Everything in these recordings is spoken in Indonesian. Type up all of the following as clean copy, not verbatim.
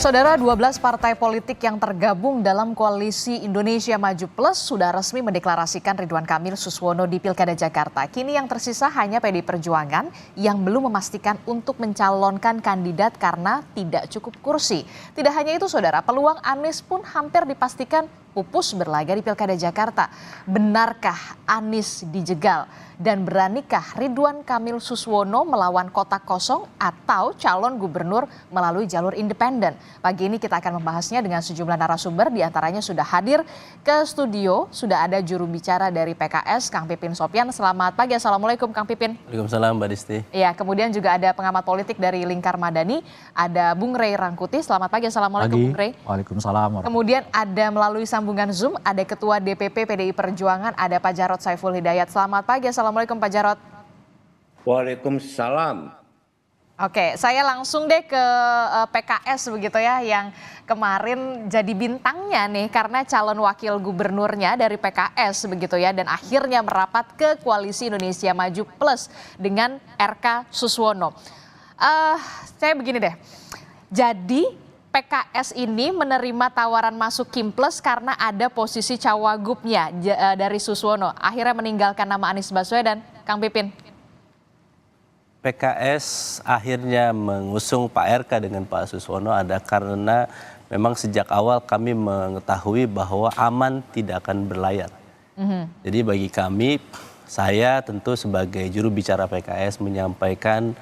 Saudara, 12 partai politik yang tergabung dalam koalisi Indonesia Maju Plus sudah resmi mendeklarasikan Ridwan Kamil Suswono di Pilkada Jakarta. Kini yang tersisa hanya PDI Perjuangan yang belum memastikan untuk mencalonkan kandidat karena tidak cukup kursi. Tidak hanya itu, saudara, peluang Anies pun hampir dipastikan pupus berlaga di Pilkada Jakarta. Benarkah Anies dijegal? Dan beranikah Ridwan Kamil Suswono melawan kotak kosong atau calon gubernur melalui jalur independen? Pagi ini kita akan membahasnya dengan sejumlah narasumber, diantaranya sudah hadir ke studio. Sudah ada juru bicara dari PKS, Kang Pipin Sopyan. Selamat pagi, Assalamualaikum Kang Pipin. Waalaikumsalam Mbak Disti. Ya, kemudian juga ada pengamat politik dari Lingkar Madani, ada Bung Rey Rangkuti. Selamat pagi, Assalamualaikum Bung Rey. Waalaikumsalam. Kemudian ada melalui sambungan Zoom, ada Ketua DPP PDI Perjuangan, ada Pak Jarod Saiful Hidayat. Selamat pagi, Assalamualaikum Pak Jarod. Waalaikumsalam. Oke, saya langsung deh ke PKS begitu ya, yang kemarin jadi bintangnya nih karena calon wakil gubernurnya dari PKS begitu ya, dan akhirnya merapat ke Koalisi Indonesia Maju Plus dengan RK Suswono. Saya begini deh, jadi PKS ini menerima tawaran masuk Kim Plus karena ada posisi cawagupnya dari Suswono. Akhirnya meninggalkan nama Anies Baswedan, Kang Pipin. PKS akhirnya mengusung Pak RK dengan Pak Suswono ada karena memang sejak awal kami mengetahui bahwa aman tidak akan berlayar. Jadi bagi kami, saya tentu sebagai juru bicara PKS menyampaikan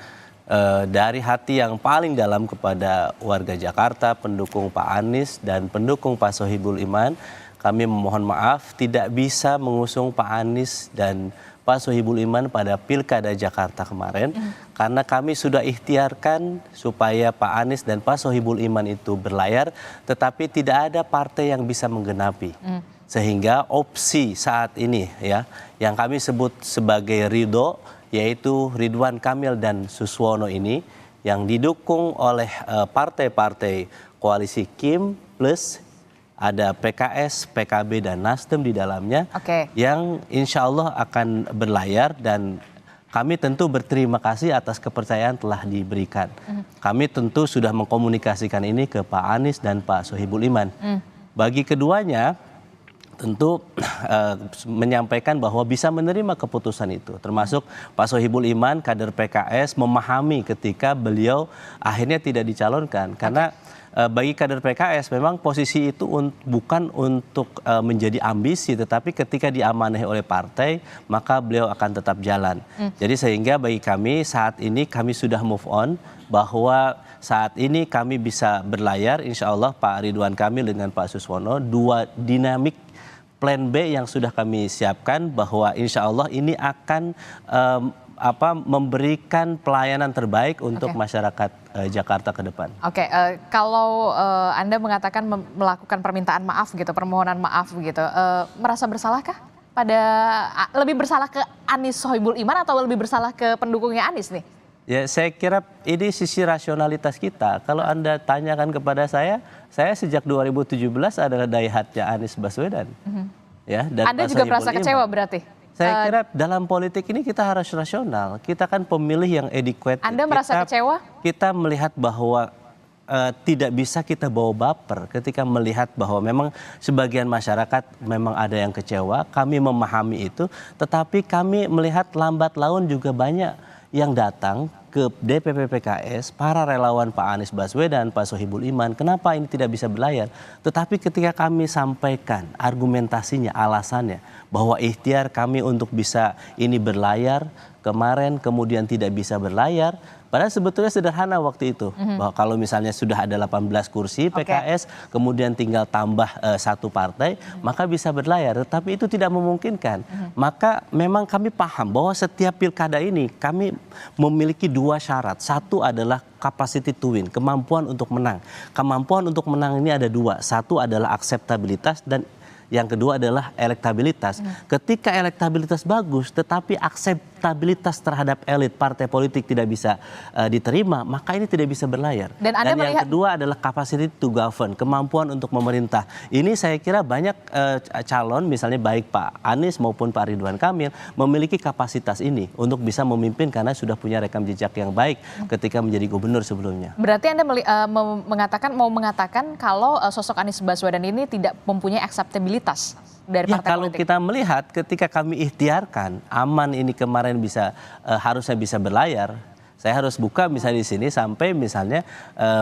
dari hati yang paling dalam kepada warga Jakarta, pendukung Pak Anies dan pendukung Pak Sohibul Iman, kami memohon maaf tidak bisa mengusung Pak Anies dan Pak Sohibul Iman pada Pilkada Jakarta kemarin, karena kami sudah ikhtiarkan supaya Pak Anies dan Pak Sohibul Iman itu berlayar, tetapi tidak ada partai yang bisa menggenapi. Sehingga opsi saat ini ya, yang kami sebut sebagai ridho, yaitu Ridwan Kamil dan Suswono ini yang didukung oleh partai-partai koalisi Kim Plus, ada PKS, PKB dan Nasdem di dalamnya, yang insya Allah akan berlayar, dan kami tentu berterima kasih atas kepercayaan telah diberikan. Kami tentu sudah mengkomunikasikan ini ke Pak Anies dan Pak Sohibul Iman. Bagi keduanya tentu menyampaikan bahwa bisa menerima keputusan itu, termasuk Pak Sohibul Iman, kader PKS, memahami ketika beliau akhirnya tidak dicalonkan, karena bagi kader PKS memang posisi itu bukan untuk menjadi ambisi, tetapi ketika diamanahi oleh partai maka beliau akan tetap jalan. Jadi sehingga bagi kami saat ini kami sudah move on, bahwa saat ini kami bisa berlayar insya Allah Pak Ridwan Kamil dengan Pak Suswono, dua dinamik plan B yang sudah kami siapkan, bahwa insya Allah ini akan memberikan pelayanan terbaik untuk masyarakat Jakarta ke depan. Kalau Anda mengatakan melakukan permintaan maaf gitu, permohonan maaf gitu, merasa bersalahkah? Lebih bersalah ke Anies Sohibul Iman atau lebih bersalah ke pendukungnya Anies nih? Ya, saya kira ini sisi rasionalitas kita. Kalau Anda tanyakan kepada saya sejak 2017 adalah daihatnya Anies Baswedan. Ya, dan Anda juga merasa kecewa berarti? Saya kira dalam politik ini kita harus rasional. Kita kan pemilih yang adequate. Anda merasa kecewa? Kita melihat bahwa tidak bisa kita bawa baper ketika melihat bahwa memang sebagian masyarakat memang ada yang kecewa. Kami memahami itu, tetapi kami melihat lambat laun juga banyak yang datang ke DPP PKS, para relawan Pak Anies Baswedan, Pak Sohibul Iman, kenapa ini tidak bisa berlayar? Tetapi ketika kami sampaikan argumentasinya, alasannya, bahwa ikhtiar kami untuk bisa ini berlayar, kemarin kemudian tidak bisa berlayar, padahal sebetulnya sederhana waktu itu. Bahwa kalau misalnya sudah ada 18 kursi PKS, kemudian tinggal tambah satu partai, maka bisa berlayar. Tetapi itu tidak memungkinkan. Maka memang kami paham bahwa setiap pilkada ini kami memiliki dua syarat. Satu adalah capacity to win, kemampuan untuk menang. Kemampuan untuk menang ini ada dua. Satu adalah akseptabilitas dan yang kedua adalah elektabilitas. Ketika elektabilitas bagus tetapi akseptabilitas terhadap elit partai politik tidak bisa diterima, maka ini tidak bisa berlayar. Dan Anda yang melihat... kedua adalah capacity to govern, kemampuan untuk memerintah. Ini saya kira banyak calon, misalnya baik Pak Anies maupun Pak Ridwan Kamil, memiliki kapasitas ini untuk bisa memimpin karena sudah punya rekam jejak yang baik ketika menjadi gubernur sebelumnya. Berarti Anda mau mengatakan kalau sosok Anies Baswedan ini tidak mempunyai akseptabilitas dari partai kalau politik? kita melihat ketika kami ikhtiarkan aman ini kemarin bisa harusnya bisa berlayar, saya harus buka misalnya di sini sampai misalnya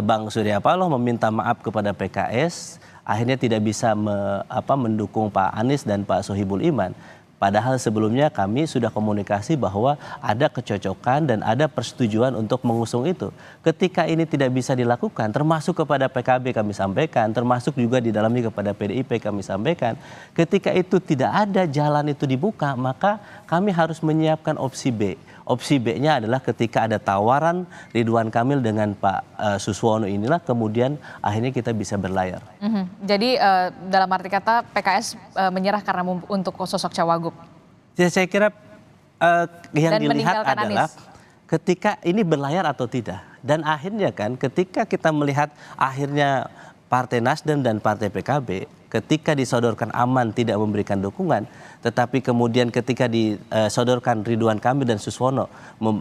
Bang Surya Paloh meminta maaf kepada PKS, akhirnya tidak bisa mendukung Pak Anies dan Pak Sohibul Iman. Padahal sebelumnya kami sudah komunikasi bahwa ada kecocokan dan ada persetujuan untuk mengusung itu. Ketika ini tidak bisa dilakukan, termasuk kepada PKB kami sampaikan, termasuk juga di dalamnya kepada PDIP kami sampaikan. Ketika itu tidak ada jalan itu dibuka, maka kami harus menyiapkan opsi B. Opsi B-nya adalah ketika ada tawaran Ridwan Kamil dengan Pak Suswono inilah kemudian akhirnya kita bisa berlayar. Jadi dalam arti kata PKS menyerah karena untuk sosok Cawagup. Ya, saya kira yang Dan dilihat meninggalkan adalah Anies. ketika ini berlayar atau tidak. Dan akhirnya kan ketika kita melihat akhirnya Partai Nasdem dan Partai PKB ketika disodorkan aman tidak memberikan dukungan, tetapi kemudian ketika disodorkan Ridwan Kamil dan Suswono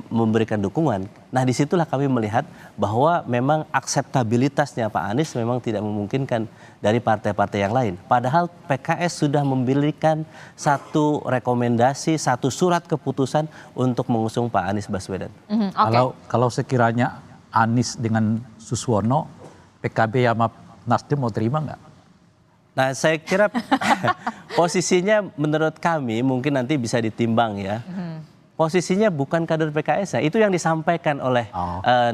memberikan dukungan, nah disitulah kami melihat bahwa memang akseptabilitasnya Pak Anies memang tidak memungkinkan dari partai-partai yang lain. Padahal PKS sudah memberikan satu rekomendasi, satu surat keputusan untuk mengusung Pak Anies Baswedan. Kalau sekiranya Anies dengan Suswono, PKB sama Nasdem mau terima nggak? Nah, saya kira posisinya menurut kami mungkin nanti bisa ditimbang ya. Posisinya bukan kader PKS ya. Itu yang disampaikan oleh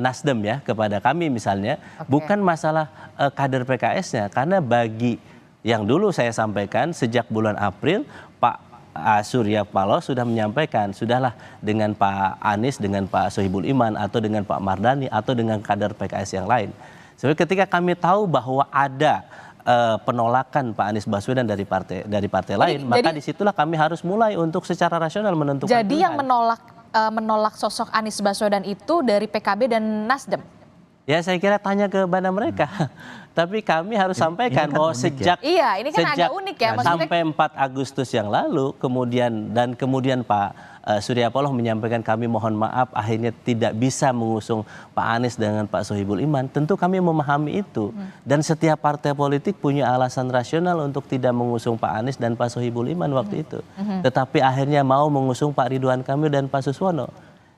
Nasdem ya kepada kami misalnya. Bukan masalah kader PKS-nya. Karena bagi yang dulu saya sampaikan sejak bulan April, Pak Surya Paloh sudah menyampaikan, sudahlah dengan Pak Anies, dengan Pak Sohibul Iman, atau dengan Pak Mardhani, atau dengan kader PKS yang lain. Jadi ketika kami tahu bahwa ada penolakan Pak Anies Baswedan dari partai lain, maka disitulah kami harus mulai untuk secara rasional menentukan. Jadi yang menolak sosok Anies Baswedan itu dari PKB dan Nasdem? Ya saya kira tanya ke mana mereka. Tapi kami harus sampaikan kan bahwa sejak ini kan agak unik ya, maksudnya sampai 4 Agustus yang lalu kemudian Pak Surya Paloh menyampaikan kami mohon maaf akhirnya tidak bisa mengusung Pak Anies dengan Pak Sohibul Iman. Tentu kami memahami itu dan setiap partai politik punya alasan rasional untuk tidak mengusung Pak Anies dan Pak Sohibul Iman waktu itu. Tetapi akhirnya mau mengusung Pak Ridwan Kamil dan Pak Suswono.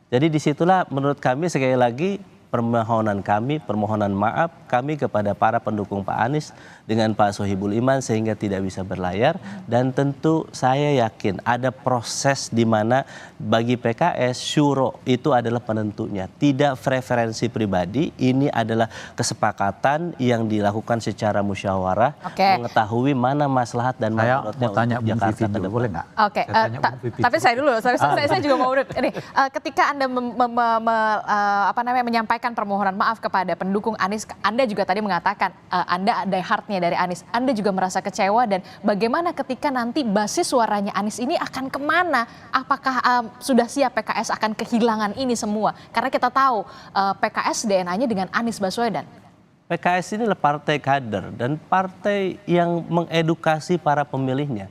Jadi disitulah menurut kami sekali lagi permohonan maaf kami kepada para pendukung Pak Anies dengan Pak Sohibul Iman sehingga tidak bisa berlayar. Dan tentu saya yakin ada proses di mana bagi PKS syuro itu adalah penentunya, tidak preferensi pribadi. Ini adalah kesepakatan yang dilakukan secara musyawarah, mengetahui mana maslahat dan mudaratnya untuk Jakarta ke depan. Boleh nggak? Tapi saya dulu, saya juga mau ini. Ketika Anda menyampaikan permohonan maaf kepada pendukung Anies, Anda juga tadi mengatakan Anda ada heartnya dari Anies, Anda juga merasa kecewa, dan bagaimana ketika nanti basis suaranya Anies ini akan kemana? Apakah sudah siap PKS akan kehilangan ini semua? Karena kita tahu PKS DNA-nya dengan Anies Baswedan. PKS ini adalah partai kader dan partai yang mengedukasi para pemilihnya.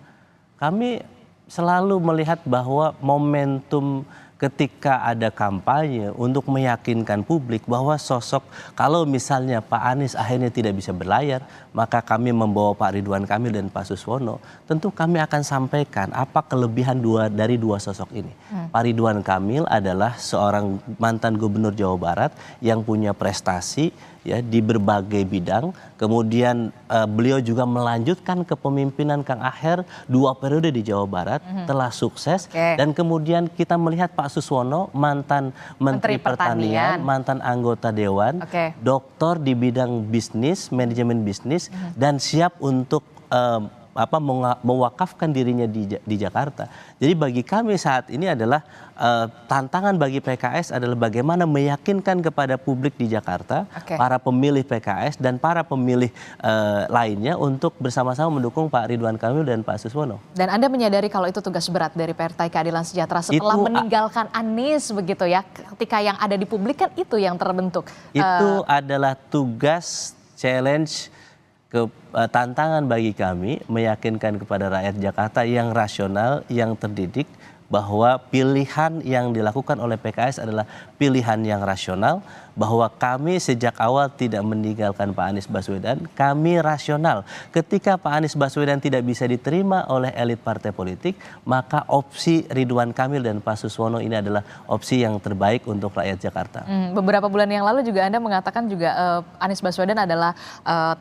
Kami selalu melihat bahwa momentum ketika ada kampanye untuk meyakinkan publik bahwa sosok, kalau misalnya Pak Anies akhirnya tidak bisa berlayar, maka kami membawa Pak Ridwan Kamil dan Pak Suswono, tentu kami akan sampaikan apa kelebihan dari dua sosok ini. Pak Ridwan Kamil adalah seorang mantan gubernur Jawa Barat yang punya prestasi ya di berbagai bidang. Kemudian beliau juga melanjutkan kepemimpinan Kang Aher 2 periode di Jawa Barat, telah sukses. Dan kemudian kita melihat Pak Suswono, mantan Menteri Pertanian, mantan anggota Dewan, doktor di bidang bisnis, manajemen bisnis, dan siap untuk mewakafkan dirinya di Jakarta. Jadi bagi kami saat ini adalah tantangan bagi PKS adalah bagaimana meyakinkan kepada publik di Jakarta, para pemilih PKS dan para pemilih lainnya untuk bersama-sama mendukung Pak Ridwan Kamil dan Pak Suswono. Dan Anda menyadari kalau itu tugas berat dari Partai Keadilan Sejahtera setelah meninggalkan Anies begitu ya, ketika yang ada di publik kan itu yang terbentuk. Itu adalah tugas, challenge, tantangan bagi kami meyakinkan kepada rakyat Jakarta yang rasional, yang terdidik bahwa pilihan yang dilakukan oleh PKS adalah pilihan yang rasional, bahwa kami sejak awal tidak meninggalkan Pak Anies Baswedan, kami rasional. Ketika Pak Anies Baswedan tidak bisa diterima oleh elit partai politik, maka opsi Ridwan Kamil dan Pak Suswono ini adalah opsi yang terbaik untuk rakyat Jakarta. Beberapa bulan yang lalu juga Anda mengatakan juga Anies Baswedan adalah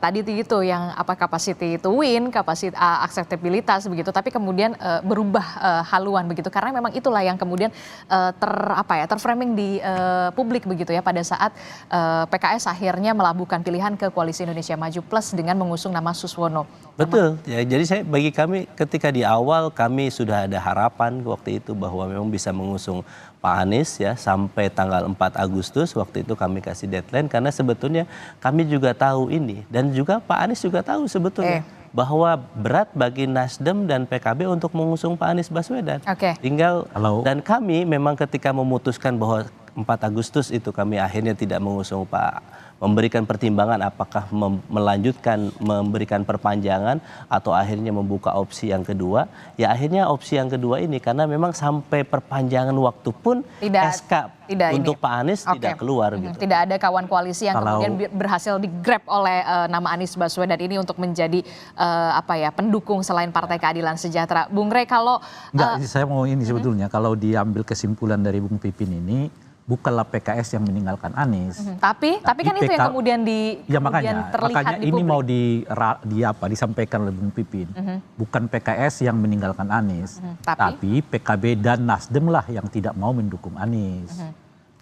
tadi itu yang capacity to win, kapasitas akseptabilitas begitu, tapi kemudian berubah haluan begitu karena memang itulah yang kemudian terframing di publik begitu ya pada saat PKS akhirnya melabuhkan pilihan ke Koalisi Indonesia Maju Plus dengan mengusung nama Suswono. Betul, ya, jadi bagi kami ketika di awal kami sudah ada harapan waktu itu bahwa memang bisa mengusung Pak Anies ya sampai tanggal 4 Agustus, waktu itu kami kasih deadline karena sebetulnya kami juga tahu ini dan juga Pak Anies juga tahu sebetulnya bahwa berat bagi Nasdem dan PKB untuk mengusung Pak Anies Baswedan. Tinggal dan kami memang ketika memutuskan bahwa 4 Agustus itu kami akhirnya tidak mengusung memberikan pertimbangan apakah melanjutkan memberikan perpanjangan atau akhirnya membuka opsi yang kedua. Ya akhirnya opsi yang kedua ini karena memang sampai perpanjangan waktu pun SK untuk Pak Anies tidak keluar gitu. Tidak ada kawan koalisi yang kemudian berhasil digrab oleh nama Anies Baswedan ini untuk menjadi pendukung selain Partai Keadilan Sejahtera. Bung Rey kalau saya mau ini sebetulnya kalau diambil kesimpulan dari Bung Pipin ini bukanlah PKS yang meninggalkan Anies. Tapi kan itu yang kemudian terlihat di publik. Ini mau disampaikan oleh Bung Pipin. Bukan PKS yang meninggalkan Anies, tapi PKB dan Nasdem lah yang tidak mau mendukung Anies.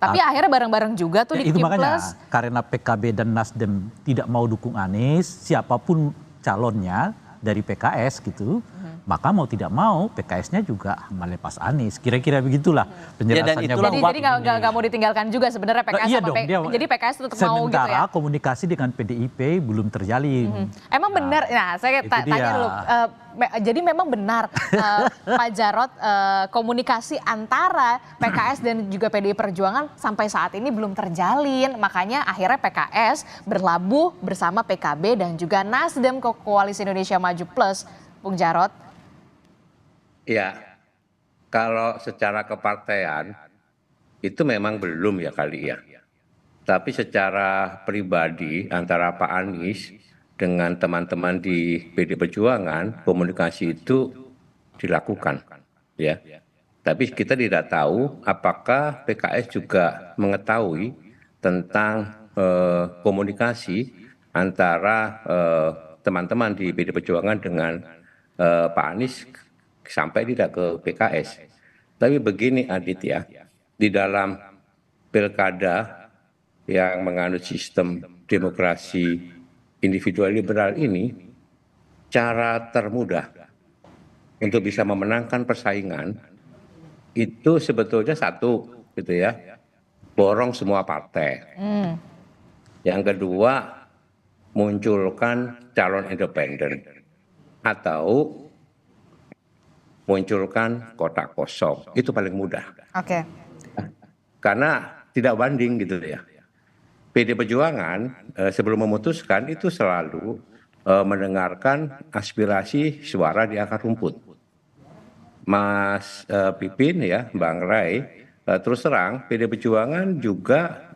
Tapi akhirnya bareng-bareng juga tuh di itu Kim makanya Plus. Karena PKB dan Nasdem tidak mau dukung Anies, siapapun calonnya dari PKS gitu, maka mau tidak mau PKS-nya juga melepas Anies. Kira-kira begitulah penjelasannya. Jadi nggak mau ditinggalkan juga sebenarnya PKS jadi PKS tetap mau gitu ya. Sementara komunikasi dengan PDIP belum terjalin. Emang benar, saya tanya dulu. Jadi memang benar Pak Jarod komunikasi antara PKS dan juga PDI Perjuangan sampai saat ini belum terjalin. Makanya akhirnya PKS berlabuh bersama PKB dan juga Nasdem ke Koalisi Indonesia Maju Plus. Bung Jarod. Ya, kalau secara kepartean itu memang belum ya kali ya. Tapi secara pribadi antara Pak Anies dengan teman-teman di PD Perjuangan komunikasi itu dilakukan ya. Tapi kita tidak tahu apakah PKS juga mengetahui tentang komunikasi antara teman-teman di PD Perjuangan dengan Pak Anies sampai tidak ke PKS. Tapi begini Adit ya, di dalam pilkada yang menganut sistem demokrasi individual liberal ini, cara termudah untuk bisa memenangkan persaingan itu sebetulnya satu gitu ya, borong semua partai. Yang kedua, munculkan calon independen atau munculkan kotak kosong, itu paling mudah. Karena tidak banding gitu ya. PD Perjuangan sebelum memutuskan itu selalu mendengarkan aspirasi suara di akar rumput. Mas Pipin ya, Bang Ray, terus terang PD Perjuangan juga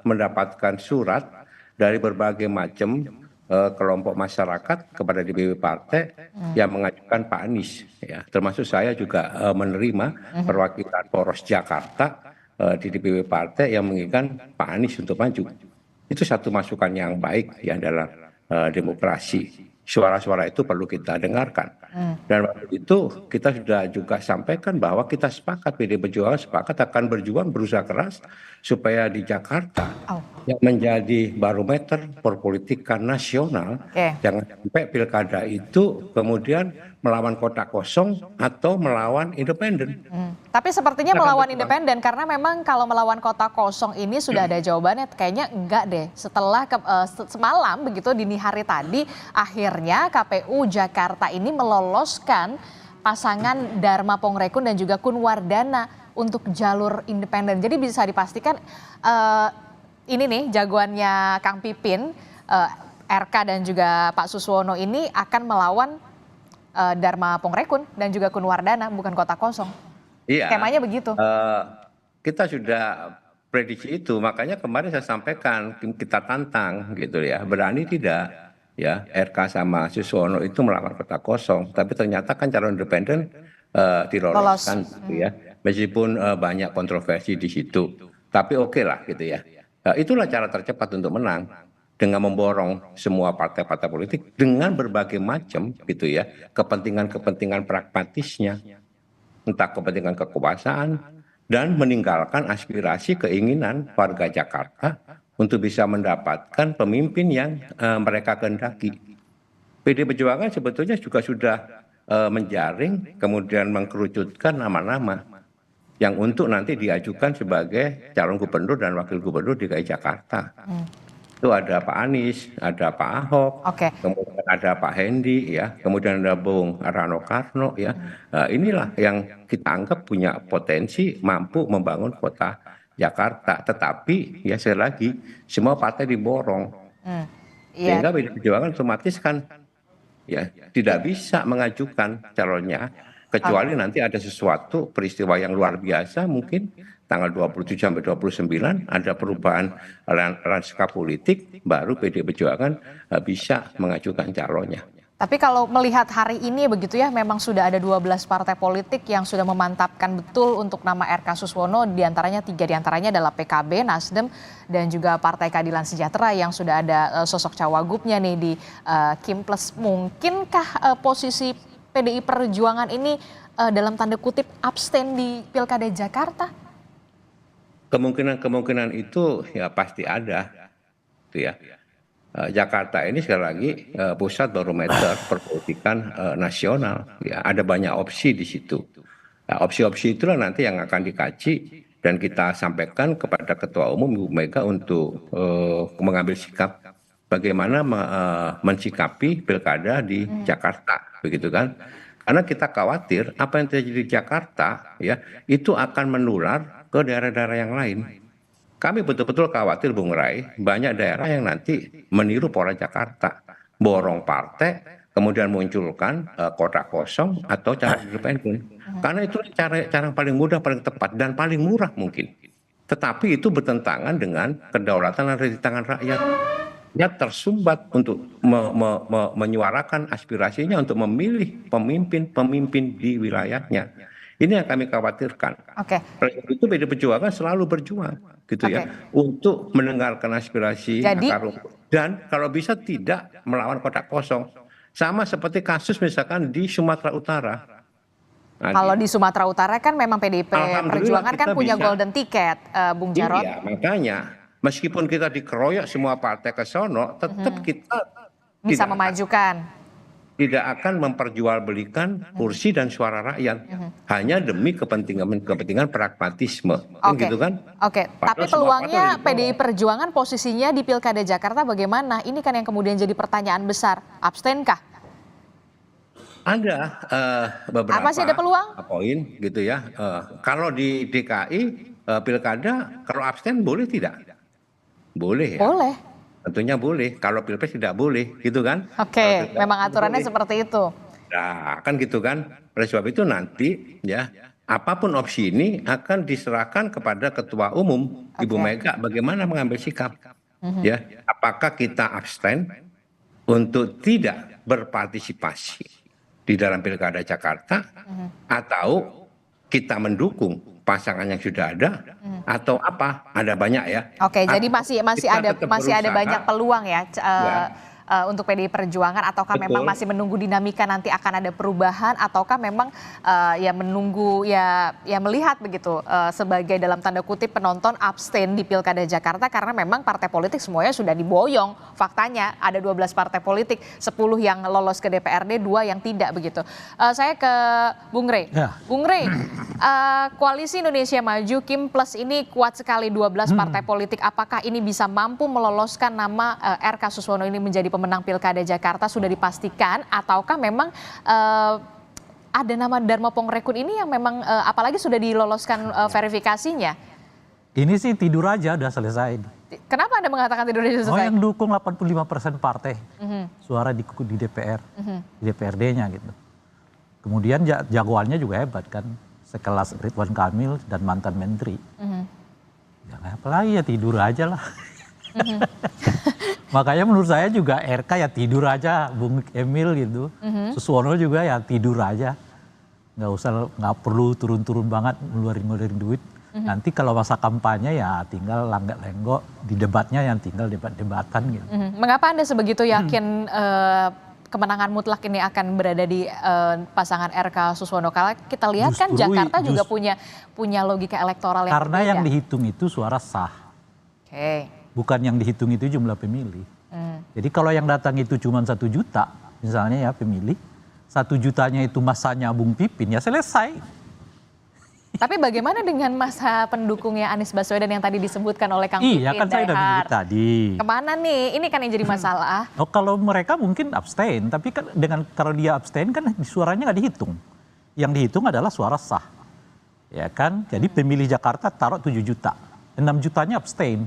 mendapatkan surat dari berbagai macam kelompok masyarakat kepada DPW partai yang mengajukan Pak Anies ya, termasuk saya juga menerima perwakilan poros Jakarta di DPW partai yang menginginkan Pak Anies untuk maju. Itu satu masukan yang baik ya dalam demokrasi. suara-suara itu perlu kita dengarkan. Dan waktu itu kita sudah juga sampaikan bahwa kita sepakat, PDI Perjuangan sepakat akan berjuang berusaha keras supaya di Jakarta Oh. yang menjadi barometer perpolitikan nasional, jangan sampai pilkada itu kemudian melawan kota kosong atau melawan independen. Tapi sepertinya melawan independen, karena memang kalau melawan kota kosong ini sudah ada jawabannya. Kayaknya enggak deh. Setelah semalam begitu dini hari tadi, akhirnya KPU Jakarta ini meloloskan pasangan Dharma Pongrekun dan juga Kun Wardana untuk jalur independen. Jadi bisa dipastikan ini nih jagoannya Kang Pipin, RK dan juga Pak Suswono ini akan melawan Dharma Pongrekun dan juga Kun Wardana, bukan kota kosong. Iya. Skemanya begitu. Kita sudah prediksi itu, makanya kemarin saya sampaikan kita tantang gitu ya, berani tidak ya RK sama Suswono itu melawan kota kosong, tapi ternyata kan calon independen diloloskan gitu ya, meskipun banyak kontroversi di situ, tapi oke lah gitu ya. Itulah cara tercepat untuk menang, dengan memborong semua partai-partai politik dengan berbagai macam gitu ya kepentingan-kepentingan pragmatisnya, entah kepentingan kekuasaan, dan meninggalkan aspirasi keinginan warga Jakarta untuk bisa mendapatkan pemimpin yang mereka kehendaki. PDI Perjuangan sebetulnya juga sudah menjaring kemudian mengkerucutkan nama-nama yang untuk nanti diajukan sebagai calon gubernur dan wakil gubernur DKI Jakarta. Itu ada Pak Anies, ada Pak Ahok, kemudian ada Pak Hendi, ya, kemudian ada Bung Rano Karno, ya. Inilah yang kita anggap punya potensi mampu membangun kota Jakarta. Tetapi ya sekali lagi semua partai diborong, sehingga PDI Perjuangan otomatis kan ya tidak bisa mengajukan calonnya kecuali nanti ada sesuatu peristiwa yang luar biasa, mungkin tanggal 27 sampai 29 ada perubahan lanskap politik, baru PDI Perjuangan bisa mengajukan calonnya. Tapi kalau melihat hari ini begitu ya, memang sudah ada 12 partai politik yang sudah memantapkan betul untuk nama RK Suswono, diantaranya 3 diantaranya adalah PKB, Nasdem, dan juga Partai Keadilan Sejahtera yang sudah ada sosok cawagupnya nih di Kimples. Mungkinkah posisi PDI Perjuangan ini dalam tanda kutip abstain di Pilkada Jakarta? Kemungkinan-kemungkinan itu ya pasti ada, gitu ya. Jakarta ini sekali lagi pusat barometer perpolitikan nasional. Ya, ada banyak opsi di situ. Nah, opsi-opsi itulah nanti yang akan dikaji dan kita sampaikan kepada Ketua Umum Ibu Mega untuk mengambil sikap bagaimana mensikapi pilkada di Jakarta, begitu kan? Karena kita khawatir apa yang terjadi di Jakarta ya itu akan menular ke daerah-daerah yang lain. Kami betul-betul khawatir, Bung Rai, banyak daerah yang nanti meniru pola Jakarta, borong partai, kemudian munculkan kota kosong atau cara independen. Karena itu cara yang paling mudah, paling tepat, dan paling murah mungkin. Tetapi itu bertentangan dengan kedaulatan yang ada di tangan rakyat. Dia tersumbat untuk menyuarakan aspirasinya untuk memilih pemimpin-pemimpin di wilayahnya. Ini yang kami khawatirkan. Oleh itu PDI Perjuangan selalu berjuang, gitu ya, untuk mendengarkan aspirasi akar rumput dan kalau bisa tidak melawan kota kosong. Sama seperti kasus misalkan di Sumatera Utara. Kalau di Sumatera Utara kan memang PDI Perjuangan kan punya golden ticket, Bung Jarod. Iya, makanya meskipun kita dikeroyok semua partai ke sono, tetap kita bisa memajukan. Tidak akan memperjualbelikan kursi dan suara rakyat hanya demi kepentingan pragmatisme, gitu kan? Tapi peluangnya PDI Perjuangan posisinya di Pilkada Jakarta bagaimana? Ini kan yang kemudian jadi pertanyaan besar. Abstainkah? Ada beberapa masih ada peluang? Poin, gitu ya. Kalau di DKI Pilkada, kalau abstain boleh tidak? Boleh ya. Boleh. Tentunya boleh, kalau Pilpres tidak boleh, gitu kan? Memang aturannya seperti itu. Nah, kan gitu kan. Oleh sebab itu nanti ya, apapun opsi ini akan diserahkan kepada Ketua Umum Ibu Mega bagaimana mengambil sikap. Ya, apakah kita abstain untuk tidak berpartisipasi di dalam Pilkada Jakarta atau kita mendukung pasangan yang sudah ada atau apa? Ada banyak ya. Jadi masih ada banyak peluang ya, untuk PDI Perjuangan, ataukah memang Betul. masih menunggu dinamika nanti akan ada perubahan, ataukah memang ya menunggu ya melihat begitu sebagai dalam tanda kutip penonton abstain di Pilkada Jakarta karena memang partai politik semuanya sudah diboyong. Faktanya ada 12 partai politik, 10 yang lolos ke DPRD, 2 yang tidak begitu. Saya ke Bung Rey. Ya. Bung Rey, Koalisi Indonesia Maju Kim Plus ini kuat sekali 12 partai politik. Apakah ini bisa mampu meloloskan nama RK Suswono ini menjadi pemenang Pilkada Jakarta sudah dipastikan, ataukah memang ada nama Dharma Pongrekun ini yang memang apalagi sudah diloloskan verifikasinya? Ini sih tidur aja udah selesai. Kenapa Anda mengatakan tidur aja Oh, selesai? yang dukung 85% partai suara di DPR, di DPRD-nya gitu. Kemudian jagoannya juga hebat kan, sekelas Ridwan Kamil dan mantan menteri. Ya apalagi ya tidur aja lah. Makanya menurut saya juga RK ya tidur aja, Bung Emil gitu. Suswono juga ya tidur aja, nggak perlu turun-turun banget ngeluarin duit. Nanti kalau masa kampanye ya tinggal langgak-lenggok, di debatnya yang tinggal debat-debatan gitu. Mengapa Anda sebegitu yakin kemenangan mutlak ini akan berada di pasangan RK Suswono? Kalau kita lihat kan Jakarta juga punya logika elektoral yang Karena berbeda. yang dihitung itu suara sah, Oke. bukan yang dihitung itu jumlah pemilih. Jadi kalau yang datang itu cuma 1 juta, misalnya ya pemilih, 1 jutanya itu masanya Bung Pipin, ya selesai. Tapi bagaimana dengan masa pendukungnya Anies Baswedan yang tadi disebutkan oleh Kang Pipin? Iya kan saya udah bilang tadi. Kemana nih? Ini kan yang jadi masalah. Oh, kalau mereka mungkin abstain, tapi kan kalau dia abstain kan suaranya nggak dihitung. Yang dihitung adalah suara sah. Ya kan? Jadi pemilih Jakarta taruh 7 juta. 6 jutanya abstain.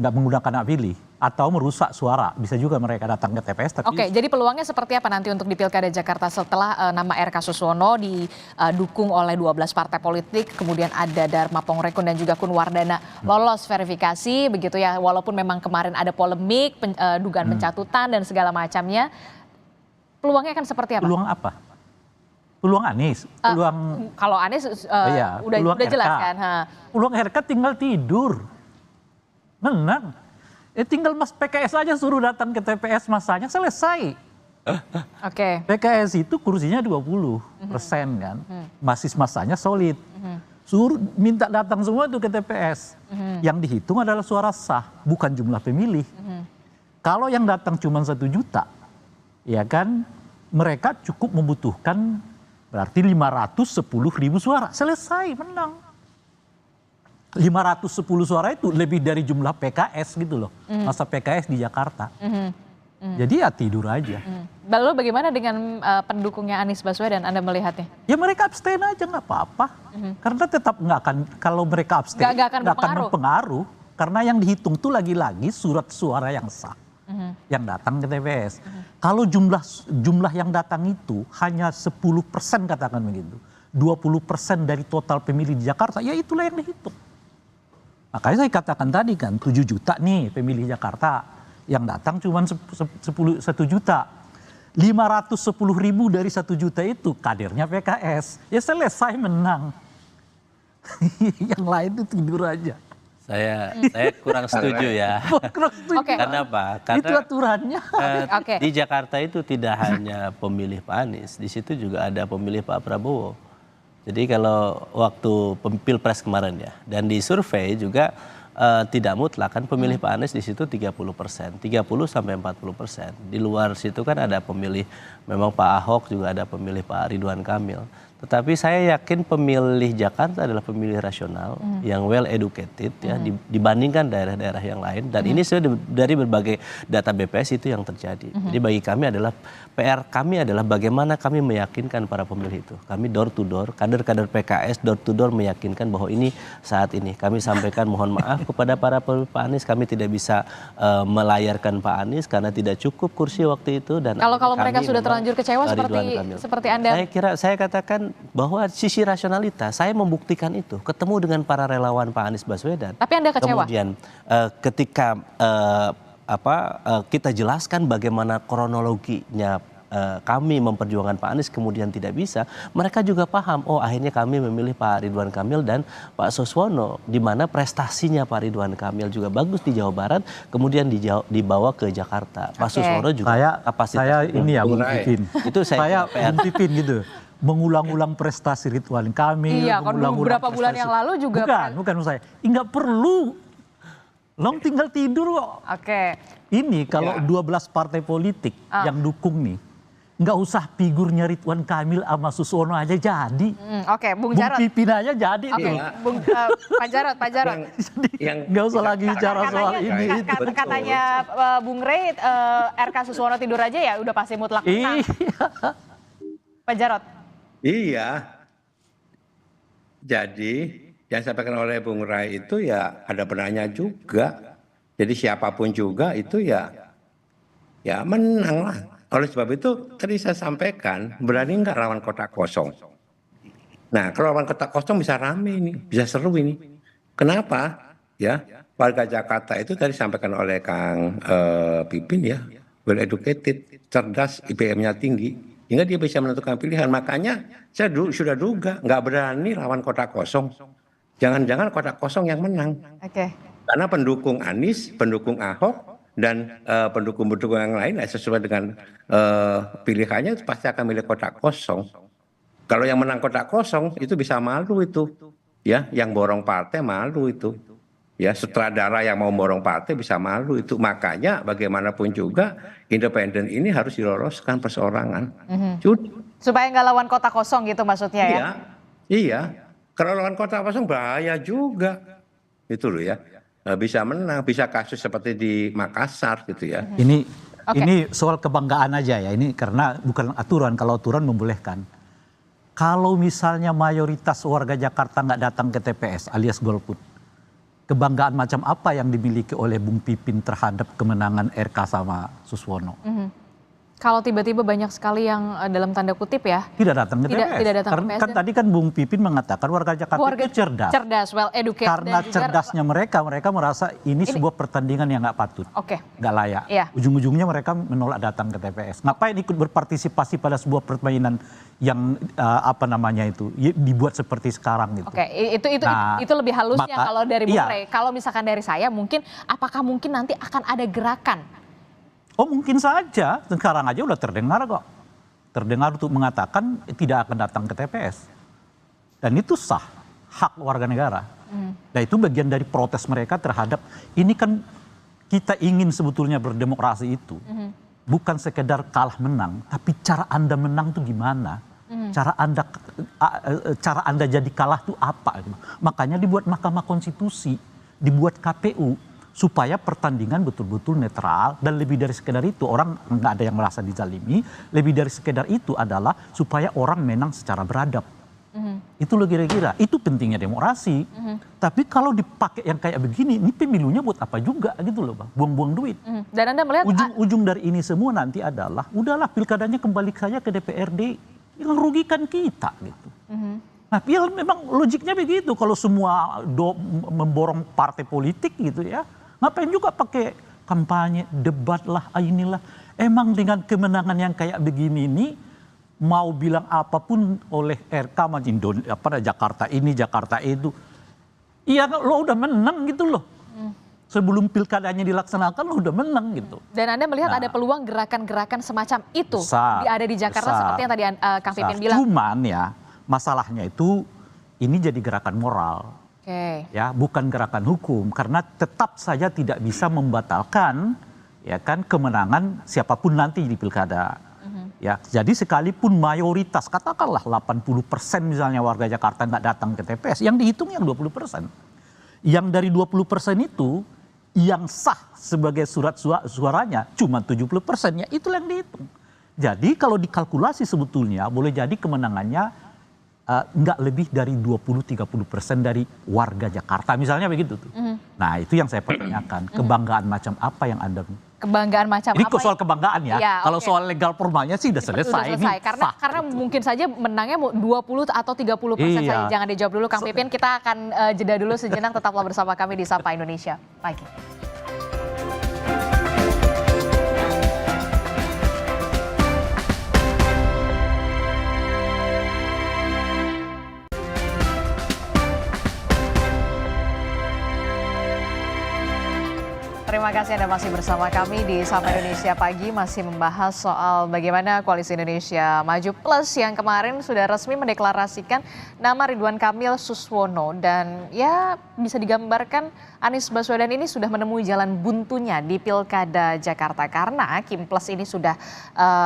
Nggak menggunakan hak pilih. Atau merusak suara. Bisa juga mereka datang ke TPS. Tapi Oke, jadi peluangnya seperti apa nanti untuk di Pilkada Jakarta setelah nama RK Suswono didukung oleh 12 partai politik, kemudian ada Dharma Pongrekun dan juga Kun Wardana lolos verifikasi begitu ya, walaupun memang kemarin ada polemik, dugaan pencatutan dan segala macamnya. Peluangnya akan seperti apa? peluang apa? Peluang Anies? Peluang Kalau Anies iya, peluang udah RK. jelas kan? Peluang RK tinggal tidur. Menang. Tinggal Mas PKS aja suruh datang ke TPS masanya selesai. Oke. PKS itu kursinya 20% kan. Masanya solid. Suruh minta datang semua tuh ke TPS. Yang dihitung adalah suara sah, bukan jumlah pemilih. Kalau yang datang cuma 1 juta, ya kan mereka cukup membutuhkan berarti 510.000 suara. Selesai, menang. 510 suara itu lebih dari jumlah PKS gitu loh. Masa PKS di Jakarta. Jadi ya tidur aja. Lalu bagaimana dengan pendukungnya Anies Baswedan, Anda melihatnya? Ya mereka abstain aja nggak apa-apa. Karena tetap nggak akan, kalau mereka abstain Nggak akan nggak akan berpengaruh. berpengaruh. Karena yang dihitung tuh lagi-lagi surat suara yang sah. Yang datang ke TPS. Kalau jumlah yang datang itu hanya 10% katakan begitu. 20% dari total pemilih di Jakarta, ya itulah yang dihitung. Makanya saya katakan tadi kan 7 juta nih pemilih Jakarta, yang datang cuma 1 juta. 510.000 dari 1 juta itu kadernya PKS. Ya selesai, menang. Yang lain itu tidur aja. Saya kurang setuju ya. Oke. Karena apa? Itu Karena aturannya. Oke. di Jakarta itu tidak hanya pemilih Pak Anies, di situ juga ada pemilih Pak Prabowo. Jadi kalau waktu Pilpres kemarin ya, dan di survei juga tidak mutlak kan pemilih Pak Anies di situ 30%, 30 sampai 40%. Di luar situ kan ada pemilih, memang Pak Ahok juga ada pemilih Pak Ridwan Kamil. Tetapi saya yakin pemilih Jakarta adalah pemilih rasional yang well educated ya dibandingkan daerah-daerah yang lain, dan ini sudah dari berbagai data BPS itu yang terjadi. Jadi bagi kami adalah PR kami adalah bagaimana kami meyakinkan para pemilih itu. Kami door to door, kader-kader PKS door to door meyakinkan bahwa ini saat ini kami sampaikan mohon maaf kepada para pemilih Pak Anies, kami tidak bisa melayarkan Pak Anies karena tidak cukup kursi waktu itu, dan Kalau akhirnya mereka kami sudah memang terlanjur kecewa Ridwan Kamil. seperti Anda. Saya katakan bahwa sisi rasionalitas saya membuktikan itu ketemu dengan para relawan Pak Anies Baswedan. Tapi Anda kecewa? Kemudian ketika kita jelaskan bagaimana kronologinya kami memperjuangkan Pak Anies kemudian tidak bisa, mereka juga paham, oh akhirnya kami memilih Pak Ridwan Kamil dan Pak Suswono, di mana prestasinya Pak Ridwan Kamil juga bagus di Jawa Barat, kemudian dibawa ke Jakarta. Pak Suswono juga saya ini ya Bung Pipin. Itu saya Bung Pipin gitu. Mengulang-ulang prestasi Ridwan Kamil. Iya, kan beberapa bulan yang lalu juga. Bukan saya. Enggak perlu. Long tinggal tidur kok. Oke. Ini kalau 12 partai politik yang dukung nih, nggak usah figurnya Ridwan Kamil sama Suswono aja jadi. Oke, Bung Jarod. Bung Pipin aja jadi. Oke, Pak Jarod. Nggak usah lagi bicara soal ini. Katanya Bung Rey, RK Suswono tidur aja ya udah pasti mutlak menang. Pak Jarod. Iya. Jadi yang disampaikan oleh Bung Rai itu ya ada benarnya juga. Jadi siapapun juga itu ya menang lah. Oleh sebab itu tadi saya sampaikan, berani nggak lawan kotak kosong? Nah kalau lawan kotak kosong bisa rame ini, bisa seru ini. Kenapa? Ya warga Jakarta itu tadi disampaikan oleh Kang Pipin ya, well educated, cerdas, IPM-nya tinggi. Hingga dia bisa menentukan pilihan. Makanya saya sudah duga nggak berani lawan kotak kosong. Jangan-jangan kotak kosong yang menang. Oke. Karena pendukung Anies, pendukung Ahok, dan pendukung-pendukung yang lain sesuai dengan pilihannya pasti akan milih kotak kosong. Kalau yang menang kotak kosong itu bisa malu itu. Ya, yang borong partai malu itu. Ya, sutradara yang mau borong partai bisa malu itu. Makanya bagaimanapun juga independen ini harus diloloskan perseorangan. Supaya nggak lawan kotak kosong gitu maksudnya ya? Iya. Kalau lawan kotak kosong bahaya juga. Itu loh ya. Bisa menang, bisa kasus seperti di Makassar gitu ya. Ini soal kebanggaan aja ya. Ini karena bukan aturan. Kalau aturan membolehkan. Kalau misalnya mayoritas warga Jakarta nggak datang ke TPS alias golput, kebanggaan macam apa yang dimiliki oleh Bung Pipin terhadap kemenangan RK sama Suswono? Kalau tiba-tiba banyak sekali yang dalam tanda kutip ya tidak datang ke TPS. Tidak datang ke TPS. Kan tadi kan Bung Pipin mengatakan warga Jakarta itu cerdas. Cerdas, well educated. Karena cerdasnya mereka merasa ini sebuah pertandingan yang nggak patut, nggak layak. Iya. Ujung-ujungnya mereka menolak datang ke TPS. Ngapain ikut berpartisipasi pada sebuah permainan yang dibuat seperti sekarang gitu. Oke, itu lebih halusnya kalau dari Bung Rey. Kalau misalkan dari saya apakah mungkin nanti akan ada gerakan? Oh mungkin saja, sekarang aja udah terdengar kok. Terdengar untuk mengatakan tidak akan datang ke TPS. Dan itu sah, hak warga negara. Dan itu bagian dari protes mereka terhadap, ini kan kita ingin sebetulnya berdemokrasi itu. Bukan sekedar kalah menang, tapi cara Anda menang itu gimana? Cara Anda jadi kalah itu apa? Makanya dibuat Mahkamah Konstitusi, dibuat KPU, supaya pertandingan betul-betul netral, dan lebih dari sekedar itu orang nggak ada yang merasa dizalimi, lebih dari sekedar itu adalah supaya orang menang secara beradab. Itu loh kira-kira, itu pentingnya demokrasi. Tapi kalau dipakai yang kayak begini, ini pemilunya buat apa juga gitu loh Bang, buang-buang duit. Dan Anda melihat ujung dari ini semua nanti adalah, udahlah pilkadanya kembali saja ke DPRD, yang rugikan kita gitu. Nah, ya memang logiknya begitu. Kalau semua memborong partai politik gitu ya, ngapain juga pakai kampanye, debat lah, inilah. Emang dengan kemenangan yang kayak begini ini, mau bilang apapun oleh RK Jakarta ini, Jakarta itu, iya lo udah menang gitu loh. Sebelum pilkadanya dilaksanakan lo udah menang gitu. Dan Anda melihat ada peluang gerakan-gerakan semacam itu ada di Jakarta seperti yang tadi Kang Pipin bilang. Cuman ya, masalahnya itu ini jadi gerakan moral. Ya, bukan gerakan hukum, karena tetap saja tidak bisa membatalkan ya kan kemenangan siapapun nanti di pilkada. Ya, jadi sekalipun mayoritas katakanlah 80% misalnya warga Jakarta nggak datang ke TPS, yang dihitung yang 20%. Yang dari 20% itu yang sah sebagai surat suaranya cuma 70%, ya itulah yang dihitung. Jadi kalau dikalkulasi sebetulnya boleh jadi kemenangannya nggak lebih dari 20-30% dari warga Jakarta misalnya begitu tuh. Nah itu yang saya pertanyakan, kebanggaan macam apa yang Anda? Kebanggaan macam ini apa? Ini soal kebanggaan ya. Kalau soal legal formalnya sih udah selesai. Karena mungkin saja menangnya 20 atau 30% saja. Jangan dijawab dulu Kang Pipin, kita akan jeda dulu sejenak, tetaplah bersama kami di Sapa Indonesia Pagi. Terima kasih Anda masih bersama kami di Sapa Indonesia Pagi, masih membahas soal bagaimana Koalisi Indonesia Maju Plus yang kemarin sudah resmi mendeklarasikan nama Ridwan Kamil Suswono. Dan ya bisa digambarkan Anies Baswedan ini sudah menemui jalan buntunya di Pilkada Jakarta. Karena Kim Plus ini sudah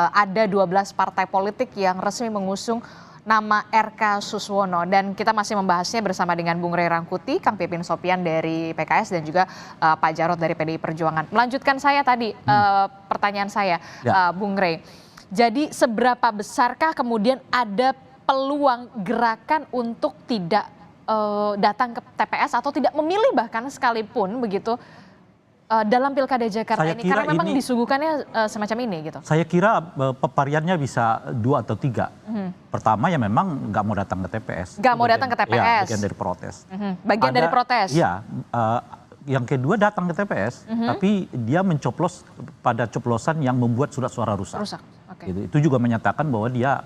ada 12 partai politik yang resmi mengusung nama RK Suswono, dan kita masih membahasnya bersama dengan Bung Rey Rangkuti, Kang Pipin Sopian dari PKS dan juga Pak Jarod dari PDI Perjuangan. Melanjutkan saya tadi pertanyaan saya, Bung Rey. Jadi seberapa besarkah kemudian ada peluang gerakan untuk tidak datang ke TPS atau tidak memilih bahkan sekalipun begitu dalam Pilkada Jakarta ini, karena memang disuguhkannya semacam ini gitu. Saya kira pepariannya bisa 2 atau 3. Pertama ya memang nggak mau datang ke TPS. Nggak mau datang ke TPS. Ya, bagian dari protes. Bagian dari protes. Iya. Yang kedua datang ke TPS, tapi dia mencoblos pada coblosan yang membuat surat suara rusak. Okay. Gitu. Itu juga menyatakan bahwa dia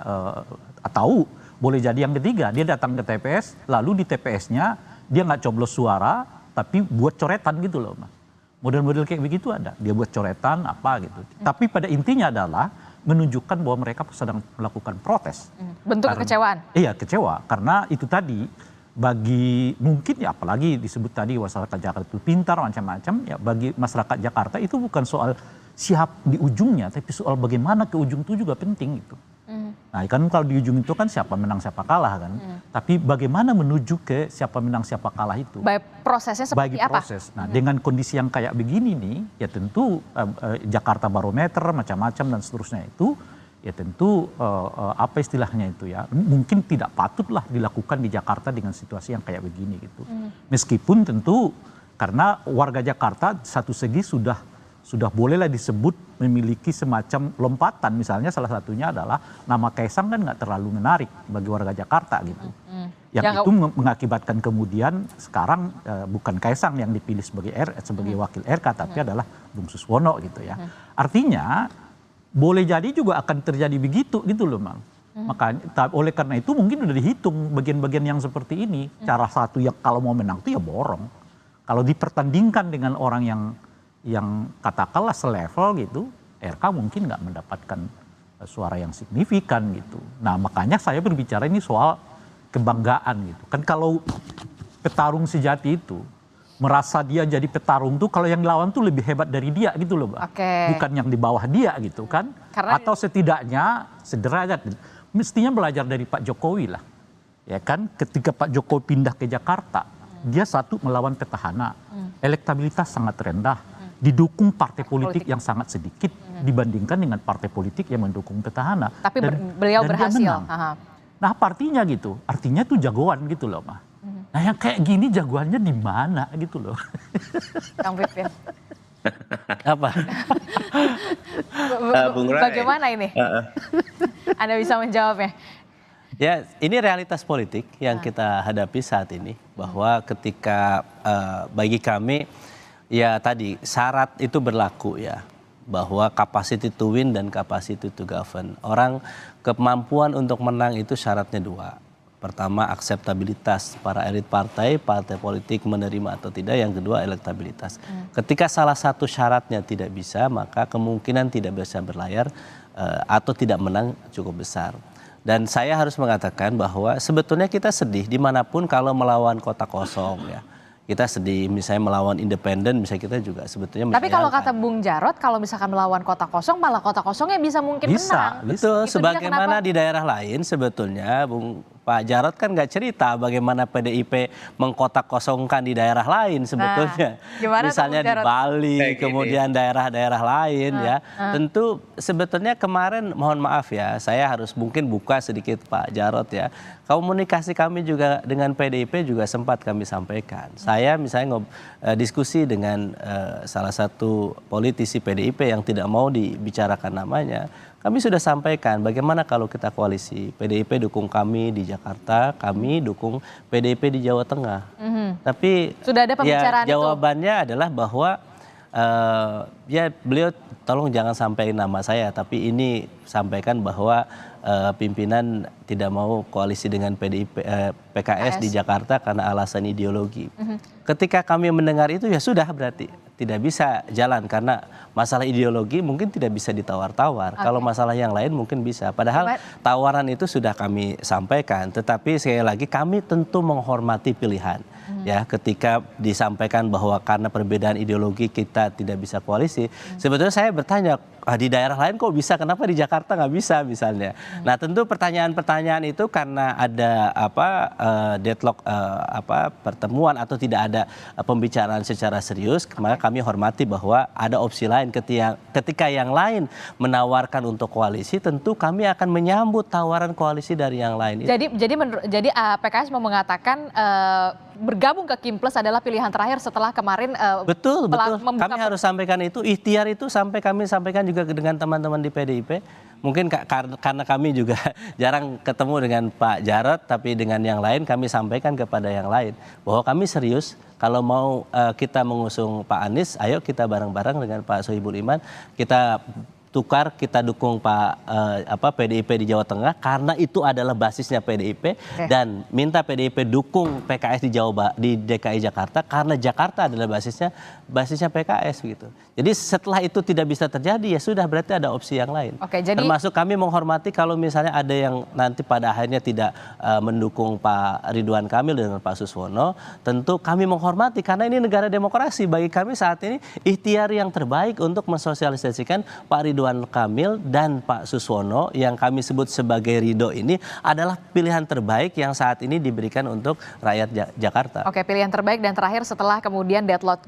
tahu boleh jadi yang ketiga, dia datang ke TPS, lalu di TPS-nya dia nggak coblos suara, tapi buat coretan gitu loh, Mas. Model-model kayak begitu ada, dia buat coretan apa gitu. Tapi pada intinya adalah menunjukkan bahwa mereka sedang melakukan protes. Bentuk kekecewaan. Iya, kecewa karena itu tadi bagi mungkin ya apalagi disebut tadi masyarakat Jakarta itu pintar macam-macam, ya bagi masyarakat Jakarta itu bukan soal siap di ujungnya, tapi soal bagaimana ke ujung itu juga penting gitu. Nah kan kalau di ujung itu kan siapa menang siapa kalah kan, tapi bagaimana menuju ke siapa menang siapa kalah itu. Baik prosesnya seperti apa? Proses. Nah dengan kondisi yang kayak begini nih, ya tentu Jakarta Barometer macam-macam dan seterusnya itu, ya tentu apa istilahnya itu ya, mungkin tidak patutlah dilakukan di Jakarta dengan situasi yang kayak begini gitu. Meskipun tentu karena warga Jakarta satu segi sudah bolehlah disebut memiliki semacam lompatan, misalnya salah satunya adalah nama Kaisang kan nggak terlalu menarik bagi warga Jakarta gitu. Yang itu mengakibatkan kemudian sekarang bukan Kaisang yang dipilih sebagai wakil RK, tapi adalah Bung Suswono gitu ya. Artinya boleh jadi juga akan terjadi begitu gitu loh, Mang. Makanya oleh karena itu mungkin udah dihitung bagian-bagian yang seperti ini. Cara satu yang kalau mau menang itu ya borong. Kalau dipertandingkan dengan orang yang katakanlah selevel gitu, RK mungkin nggak mendapatkan suara yang signifikan gitu. Nah makanya saya berbicara ini soal kebanggaan gitu. Kan kalau petarung sejati itu merasa dia jadi petarung tuh kalau yang lawan tuh lebih hebat dari dia gitu loh, Mbak. Bukan yang di bawah dia gitu kan. Atau setidaknya sederajat. Mestinya belajar dari Pak Jokowi lah. Ya kan ketika Pak Jokowi pindah ke Jakarta, dia satu melawan petahana. Elektabilitas sangat rendah. Didukung partai politik yang sangat sedikit dibandingkan dengan partai politik yang mendukung petahana. Tapi beliau berhasil. Nah, apa artinya gitu? Artinya tuh jagoan gitu loh, Mah. Nah, yang kayak gini jagoannya di mana gitu loh. Kang Pipin. Apa? Bagaimana ini? Anda bisa menjawabnya? Ya, ini realitas politik yang kita hadapi saat ini, bahwa ketika bagi kami ya tadi syarat itu berlaku ya, bahwa capacity to win dan capacity to govern. Orang kemampuan untuk menang itu syaratnya 2. Pertama akseptabilitas para elit partai politik menerima atau tidak. Yang kedua elektabilitas. Ketika salah satu syaratnya tidak bisa, maka kemungkinan tidak bisa berlayar atau tidak menang cukup besar. Dan saya harus mengatakan bahwa sebetulnya kita sedih dimanapun kalau melawan kota kosong ya. Kita sedih, misalnya melawan independen, misalnya kita juga sebetulnya tapi kalau kata Bung Jarod, kalau misalkan melawan kota kosong, malah kota kosongnya bisa mungkin menang. Betul, sebagaimana di daerah lain sebetulnya Pak Jarod kan nggak cerita bagaimana PDIP mengkotak kosongkan di daerah lain sebetulnya. Misalnya di Bali, kemudian daerah-daerah lain ya. Tentu sebetulnya kemarin mohon maaf ya, saya harus mungkin buka sedikit Pak Jarod ya. Komunikasi kami juga dengan PDIP juga sempat kami sampaikan. Saya misalnya diskusi dengan salah satu politisi PDIP yang tidak mau dibicarakan namanya. Kami sudah sampaikan bagaimana kalau kita koalisi. PDIP dukung kami di Jakarta, kami dukung PDIP di Jawa Tengah. Tapi sudah ada pembicaraan ya, jawabannya adalah bahwa ya beliau tolong jangan sampaikan nama saya, tapi ini sampaikan bahwa pimpinan tidak mau koalisi dengan PKS di Jakarta karena alasan ideologi. Ketika kami mendengar itu ya sudah berarti tidak bisa jalan karena masalah ideologi mungkin tidak bisa ditawar-tawar. Kalau masalah yang lain mungkin bisa. Padahal tawaran itu sudah kami sampaikan, tetapi sekali lagi kami tentu menghormati pilihan. Ya, ketika disampaikan bahwa karena perbedaan ideologi kita tidak bisa koalisi, sebetulnya saya bertanya, di daerah lain kok bisa, kenapa di Jakarta nggak bisa misalnya. Nah, tentu pertanyaan-pertanyaan itu karena ada deadlock pertemuan atau tidak ada pembicaraan secara serius, maka kami hormati bahwa ada opsi lain. Ketika yang lain menawarkan untuk koalisi, tentu kami akan menyambut tawaran koalisi dari yang lain. Jadi PKS mau mengatakan bergabung ke Kim Plus adalah pilihan terakhir setelah kemarin betul. Kami harus sampaikan itu, ikhtiar itu kami sampaikan juga dengan teman-teman di PDIP. Mungkin karena kami juga jarang ketemu dengan Pak Jarod, tapi dengan yang lain kami sampaikan kepada yang lain bahwa kami serius kalau mau kita mengusung Pak Anies, ayo kita bareng-bareng dengan Pak Sohibul Iman, kita tukar, kita dukung PDIP di Jawa Tengah karena itu adalah basisnya PDIP dan minta PDIP dukung PKS di DKI Jakarta karena Jakarta adalah basisnya PKS gitu. Jadi setelah itu tidak bisa terjadi, ya sudah, berarti ada opsi yang lain. Termasuk kami menghormati kalau misalnya ada yang nanti pada akhirnya tidak mendukung Pak Ridwan Kamil dengan Pak Suswono, tentu kami menghormati karena ini negara demokrasi. Bagi kami saat ini ikhtiar yang terbaik untuk mensosialisasikan Pak Ridwan Kamil dan Pak Suswono yang kami sebut sebagai Ridho ini adalah pilihan terbaik yang saat ini diberikan untuk rakyat Jakarta. Oke, pilihan terbaik dan terakhir setelah kemudian deadlock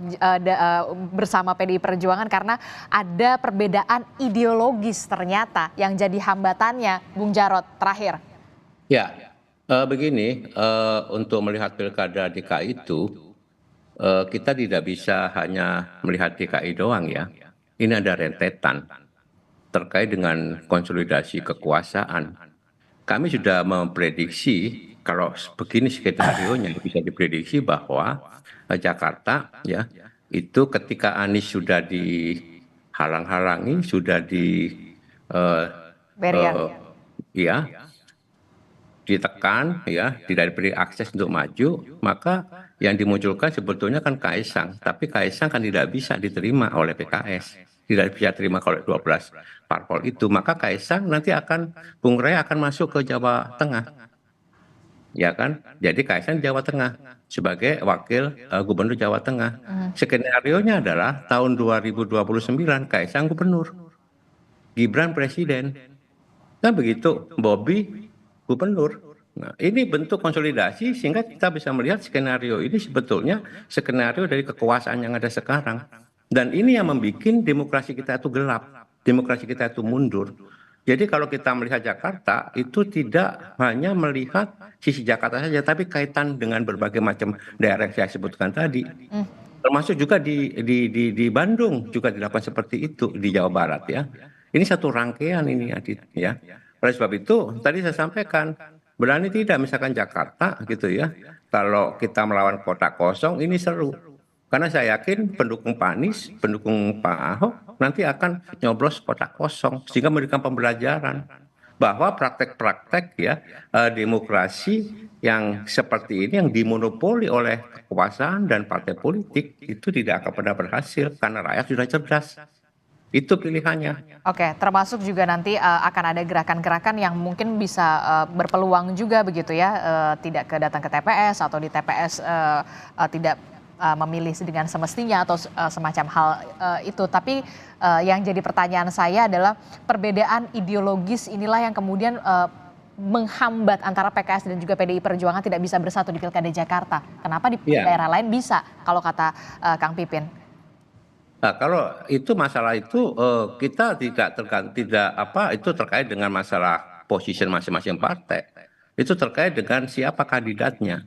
bersama PDI Perjuangan karena ada perbedaan ideologis ternyata yang jadi hambatannya, Bung Jarod, terakhir. Ya, begini, untuk melihat pilkada DKI itu, kita tidak bisa hanya melihat DKI doang ya. Ini ada rentetan terkait dengan konsolidasi kekuasaan. Kami sudah memprediksi kalau begini skenario-nya bisa diprediksi bahwa Jakarta ya itu ketika Anies sudah dihalang-halangi, sudah ditekan ya, tidak diberi akses untuk maju, maka yang dimunculkan sebetulnya kan Kaisang, tapi Kaisang kan tidak bisa diterima oleh PKS. Tidak bisa terima kalau 12 parpol itu, maka Kaisang nanti Bung Rey akan masuk ke Jawa Tengah, ya kan? Jadi Kaisang Jawa Tengah sebagai wakil gubernur Jawa Tengah. Skenario-nya adalah tahun 2029 Kaisang gubernur, Gibran presiden, kan begitu, Bobi gubernur. Nah, ini bentuk konsolidasi sehingga kita bisa melihat skenario ini sebetulnya skenario dari kekuasaan yang ada sekarang. Dan ini yang membuat demokrasi kita itu gelap, demokrasi kita itu mundur. Jadi kalau kita melihat Jakarta itu tidak hanya melihat sisi Jakarta saja, tapi kaitan dengan berbagai macam daerah yang saya sebutkan tadi. Termasuk juga di Bandung juga dilakukan seperti itu, di Jawa Barat ya. Ini satu rangkaian ini Adit ya. Oleh sebab itu tadi saya sampaikan, berani tidak misalkan Jakarta gitu ya. Kalau kita melawan kota kosong ini seru. Karena saya yakin pendukung Pak Anies, pendukung Pak Ahok nanti akan nyoblos kota kosong sehingga memberikan pembelajaran bahwa praktek-praktek ya demokrasi yang seperti ini yang dimonopoli oleh kekuasaan dan partai politik itu tidak akan pernah berhasil karena rakyat sudah cerdas. Itu pilihannya. Oke, termasuk juga nanti akan ada gerakan-gerakan yang mungkin bisa berpeluang juga begitu ya, tidak datang ke TPS atau di TPS tidak memilih dengan semestinya atau semacam hal itu. Tapi yang jadi pertanyaan saya adalah perbedaan ideologis inilah yang kemudian menghambat antara PKS dan juga PDI Perjuangan tidak bisa bersatu di Pilkada Jakarta. Kenapa di daerah lain bisa kalau kata Kang Pipin? Nah, kalau itu masalah itu kita itu terkait dengan masalah position masing-masing partai. Itu terkait dengan siapa kandidatnya.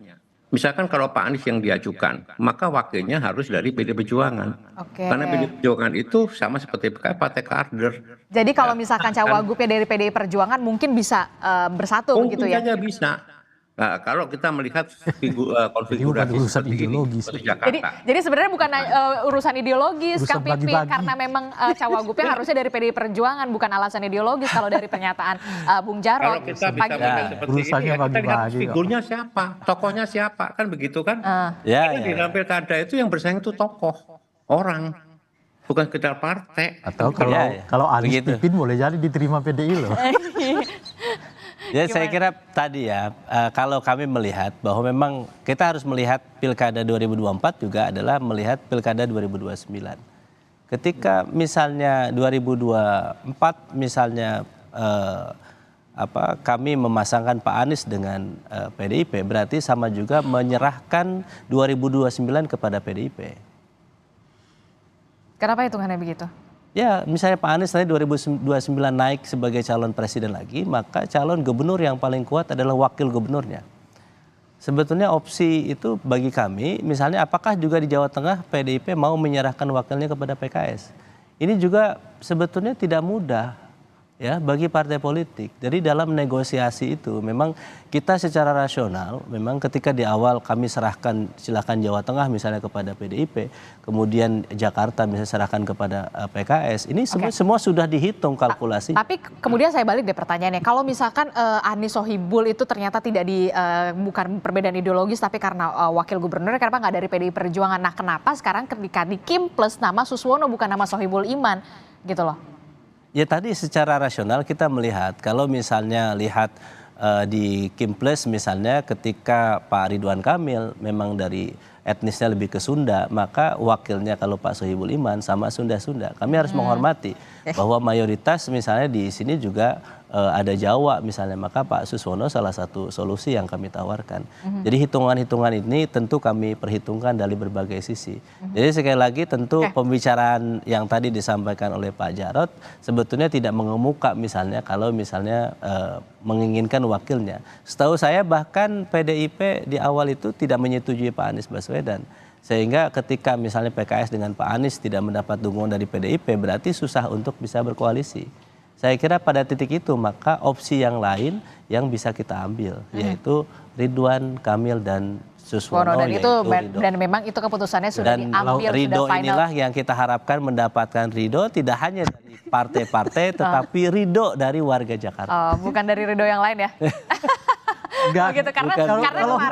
Misalkan kalau Pak Anies yang diajukan, maka wakilnya harus dari PD Perjuangan. Karena PD Perjuangan itu sama seperti partai kader. Jadi kalau misalkan cawagupnya dari PDI Perjuangan mungkin bisa bersatu begitu ya? Mungkin saja bisa. Nah, kalau kita melihat konfigurasi urusan ideologis. Jadi sebenarnya bukan urusan ideologis, Kang Pipin, karena memang cawagupnya harusnya dari PDI Perjuangan, bukan alasan ideologis kalau dari pernyataan Bung Jarod. Kalau kita bisa melihat seperti ini, kita lihat figurnya siapa, tokohnya siapa, kan begitu kan? Karena di dalam pilkada itu yang bersaing itu tokoh. orang, bukan sekedar partai. Atau kalau Ya, kalau Anies begitu. Pipin boleh jadi diterima PDI loh. Ya saya kira tadi ya, kalau kami melihat bahwa memang kita harus melihat pilkada 2024 juga adalah melihat pilkada 2029. Ketika misalnya 2024 misalnya kami memasangkan Pak Anies dengan PDIP, berarti sama juga menyerahkan 2029 kepada PDIP. Kenapa hitungannya begitu? Ya, misalnya Pak Anies nanti 2029 naik sebagai calon presiden lagi, maka calon gubernur yang paling kuat adalah wakil gubernurnya. Sebetulnya opsi itu bagi kami, misalnya apakah juga di Jawa Tengah PDIP mau menyerahkan wakilnya kepada PKS? Ini juga sebetulnya tidak mudah ya bagi partai politik. Jadi dalam negosiasi itu memang kita secara rasional, memang ketika di awal kami serahkan silakan Jawa Tengah misalnya kepada PDIP, kemudian Jakarta misalnya serahkan kepada PKS, ini semua sudah dihitung kalkulasi. Tapi kemudian saya balik deh pertanyaannya, kalau misalkan Anies Sohibul itu ternyata tidak bukan perbedaan ideologis tapi karena wakil gubernur, kenapa nggak dari PDI Perjuangan? Nah kenapa sekarang ketika di Kim plus nama Suswono bukan nama Sohibul Iman gitu loh? Ya tadi secara rasional kita melihat kalau misalnya lihat di Kim Plus misalnya ketika Pak Ridwan Kamil memang dari etnisnya lebih ke Sunda, maka wakilnya kalau Pak Sohibul Iman sama Sunda-Sunda. Kami harus menghormati bahwa mayoritas misalnya di sini juga ada Jawa misalnya, maka Pak Suswono salah satu solusi yang kami tawarkan. Jadi hitungan-hitungan ini tentu kami perhitungkan dari berbagai sisi. Jadi sekali lagi tentu pembicaraan yang tadi disampaikan oleh Pak Jarod sebetulnya tidak mengemuka misalnya kalau misalnya menginginkan wakilnya. Setahu saya bahkan PDIP di awal itu tidak menyetujui Pak Anies Baswedan. Sehingga ketika misalnya PKS dengan Pak Anies tidak mendapat dukungan dari PDIP berarti susah untuk bisa berkoalisi. Saya kira pada titik itu maka opsi yang lain yang bisa kita ambil yaitu Ridwan Kamil dan Suswono Dan itu Ridho. dan memang itu keputusannya sudah Dan diambil, Ridho sudah final. inilah yang kita harapkan mendapatkan ridho tidak hanya dari partai-partai tetapi ridho dari warga Jakarta. Bukan dari Ridho yang lain ya. Enggak, Begitu karena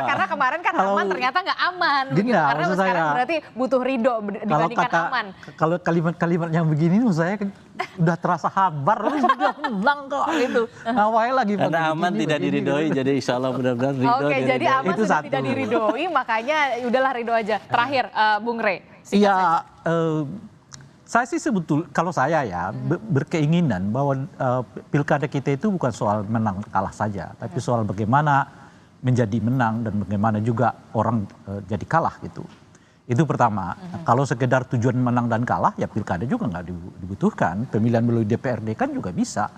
karena kemarin kan aman ternyata nggak aman begitu. Enggak, Karena maksud sekarang saya, berarti butuh ridho dibandingkan aman. Kalau kalimat-kalimat yang begini menurut saya udah terasa habar, sudah menang kok gitu. Ngawai lagi Karena aman tidak diridhoi, jadi insya Allah benar-benar ridho. Oke, jadi diridhoi. aman Itu sudah satu. tidak diridhoi, makanya udahlah ridho aja. Terakhir, Bung Rey. Iya, saya sih kalau saya ya berkeinginan bahwa pilkada kita itu bukan soal menang kalah saja, tapi soal bagaimana menjadi menang dan bagaimana juga orang jadi kalah gitu. Itu pertama. Kalau sekedar tujuan menang dan kalah, ya pilkada juga nggak dibutuhkan. Pemilihan melalui DPRD kan juga bisa.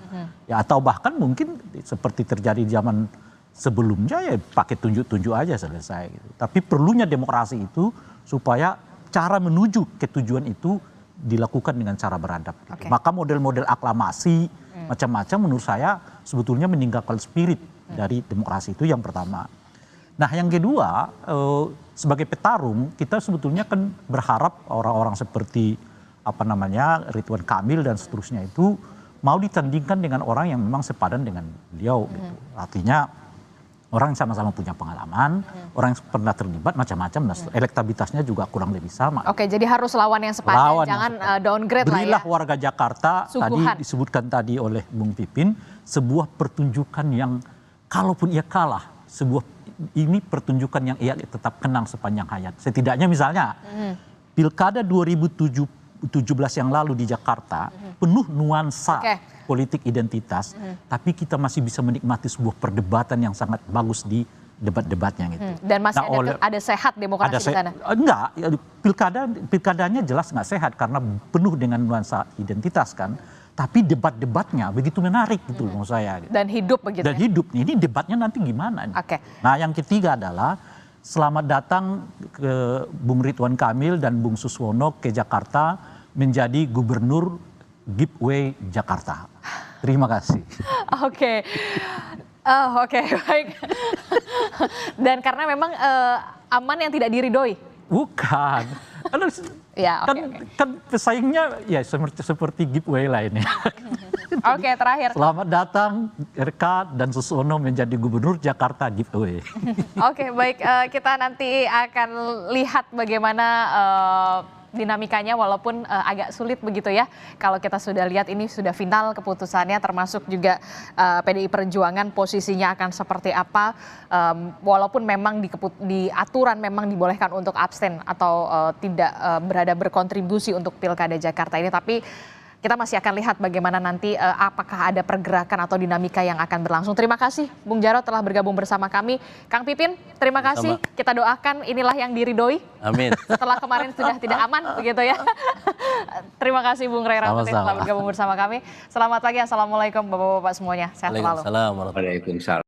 Ya atau bahkan mungkin seperti terjadi zaman sebelumnya ya pakai tunjuk-tunjuk aja selesai. Gitu. Tapi perlunya demokrasi itu supaya cara menuju ke tujuan itu dilakukan dengan cara beradab. Gitu. Maka model-model aklamasi macam-macam menurut saya sebetulnya meninggalkan spirit dari demokrasi itu yang pertama. Nah yang kedua sebagai petarung kita sebetulnya kan berharap orang-orang seperti Ridwan Kamil dan seterusnya itu mau ditandingkan dengan orang yang memang sepadan dengan beliau. Gitu. Artinya orang yang sama-sama punya pengalaman, orang yang pernah terlibat macam-macam, elektabilitasnya juga kurang lebih sama. Oke, jadi harus lawan yang sepadan, jangan downgrade lah ya. Berilah warga Jakarta, tadi disebutkan tadi oleh Bung Pipin, sebuah pertunjukan yang kalaupun ia kalah, ini pertunjukan yang ia tetap kenang sepanjang hayat. Setidaknya misalnya, pilkada 2017 yang lalu di Jakarta, penuh nuansa politik identitas, tapi kita masih bisa menikmati sebuah perdebatan yang sangat bagus di debat-debatnya gitu. Dan masih ada sehat demokrasi di sana? Enggak, pilkadanya jelas nggak sehat karena penuh dengan nuansa identitas kan. Tapi debat-debatnya begitu menarik gitu menurut saya. Dan hidup begitu. Dan hidup, ini debatnya nanti gimana? Nah yang ketiga adalah selamat datang ke Bung Ridwan Kamil dan Bung Suswono ke Jakarta menjadi gubernur giveaway Jakarta. Terima kasih. Oke, baik. Dan karena memang aman yang tidak diridhoi. Bukan. Ya, kan pesaingnya ya seperti giveaway lainnya. Oke, terakhir. Selamat datang RK dan Suswono menjadi gubernur Jakarta giveaway. Oke, baik. Kita nanti akan lihat bagaimana dinamikanya walaupun agak sulit begitu ya. Kalau kita sudah lihat ini sudah final keputusannya, termasuk juga PDI Perjuangan posisinya akan seperti apa. Walaupun memang di aturan memang dibolehkan untuk abstain atau tidak berkontribusi untuk Pilkada Jakarta ini, tapi kita masih akan lihat bagaimana nanti apakah ada pergerakan atau dinamika yang akan berlangsung. Terima kasih Bung Jarod telah bergabung bersama kami. Kang Pipin, terima kasih. Kita doakan inilah yang diridhoi. Amin. Setelah kemarin sudah tidak aman begitu ya. Terima kasih Bung Ray Rangkuti telah bergabung bersama kami. Selamat pagi, assalamualaikum Bapak-bapak semuanya. Sehat selalu. Waalaikumsalam warahmatullahi wabarakatuh. Waalaikumsalam.